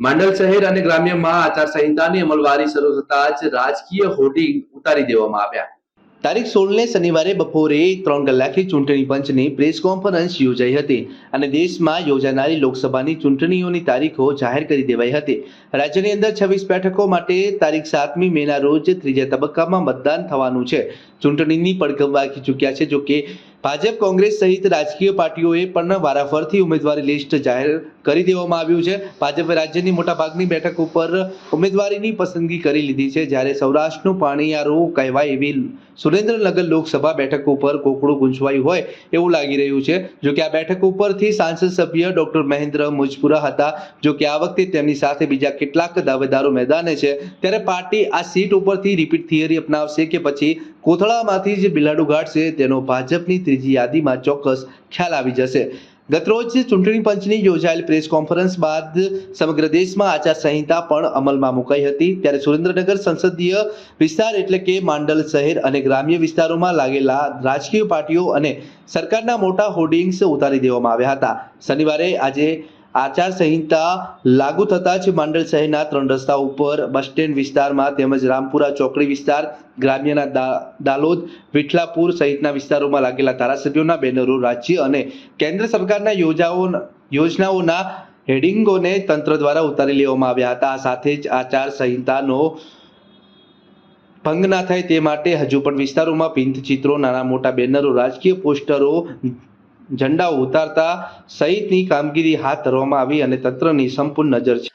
માંડલ શહેર અને ગ્રામ્યમાં આચારસંહિતાની અમલવારી શરૂ થતા જ રાજકીય હોર્ડિંગ ઉતારી દેવામાં આવ્યા। તારીખ 16ને શનિવારે બપોરે 3 કલાકે ચૂંટણી પંચની પ્રેસ કોન્ફરન્સ યોજાઈ હતી અને દેશમાં યોજાનારી લોકસભાની ચૂંટણીઓની તારીખો જાહેર કરી દેવાઈ હતી। રાજ્યની અંદર 26 બેઠકો માટે તારીખ 7મી મેના રોજ ત્રીજા તબક્કામાં મતદાન થવાનું છે। ચૂંટણીની પડઘમ વાગી ચૂક્યા છે। જોકે ભાજપ, કોંગ્રેસ સહિત રાજકીય પાર્ટીઓએ પણ વારાફરતી ઉમેદવારી લિસ્ટ જાહેર કરી દેવામાં આવ્યું છે। ભાજપે રાજ્યની મોટાભાગની બેઠક ઉપર ઉમેદવારીની પસંદગી કરી લીધી છે, જ્યારે સૌરાષ્ટ્રનું પાણીયારું કહેવાય એવી સુરેન્દ્રનગર લોકસભા બેઠક ઉપર કોકડું ગૂંચવાયું હોય એવું લાગી રહ્યું છે। જો કે આ બેઠક ઉપરથી સાંસદ સભ્ય ડોક્ટર મહેન્દ્ર મુજપુરા હતા। જો કે આ વખતે તેમની સાથે બીજા કેટલાક દાવેદારો મેદાને છે, ત્યારે પાર્ટી આ સીટ ઉપરથી રિપીટ થિયરી અપનાવશે કે પછી કોથળામાંથી જે બિલાડું ગાળશે તેનો ભાજપની ત્રીજી યાદીમાં ચોક્કસ ખ્યાલ આવી જશે। ગતરોજ ચૂંટણી પંચની યોજાયેલ પ્રેસ કોન્ફરન્સ બાદ સમગ્ર દેશમાં આચારસંહિતા પણ અમલમાં મુકાઈ હતી। ત્યારે સુરેન્દ્રનગર સંસદીય વિસ્તાર એટલે કે માંડલ શહેર અને ગ્રામ્ય વિસ્તારોમાં લાગેલા રાજકીય પાર્ટીઓ અને સરકારના મોટા હોર્ડિંગ્સ ઉતારી દેવામાં આવ્યા હતા। શનિવારે આજે આચારસંહિતા લાગુ થતાં જ માંડલ શહેરના 3 રસ્તા ઉપર, બસ સ્ટેન્ડ વિસ્તારમાં તેમજ રામપુરા ચોકડી વિસ્તાર, ગ્રામ્યના દાલોદ, વિઠલાપુર સહિતના વિસ્તારોમાં લાગેલા ધારાસભ્યોના બેનરો, રાજ્ય અને કેન્દ્ર સરકારના યોજનાઓના હેડિંગોને તંત્ર દ્વારા ઉતારી લેવામાં આવ્યા હતા। આ સાથે જ આચારસંહિતાનો ભંગ ના થાય તે માટે હજુ પણ વિસ્તારોમાં ભીંતચિત્રો, નાના મોટા બેનરો, રાજકીય પોસ્ટરો, ઝંડાઓ ઉતારતા સહિતની કામગીરી હાથ ધરવામાં આવી અને તંત્રની સંપૂર્ણ નજર છે।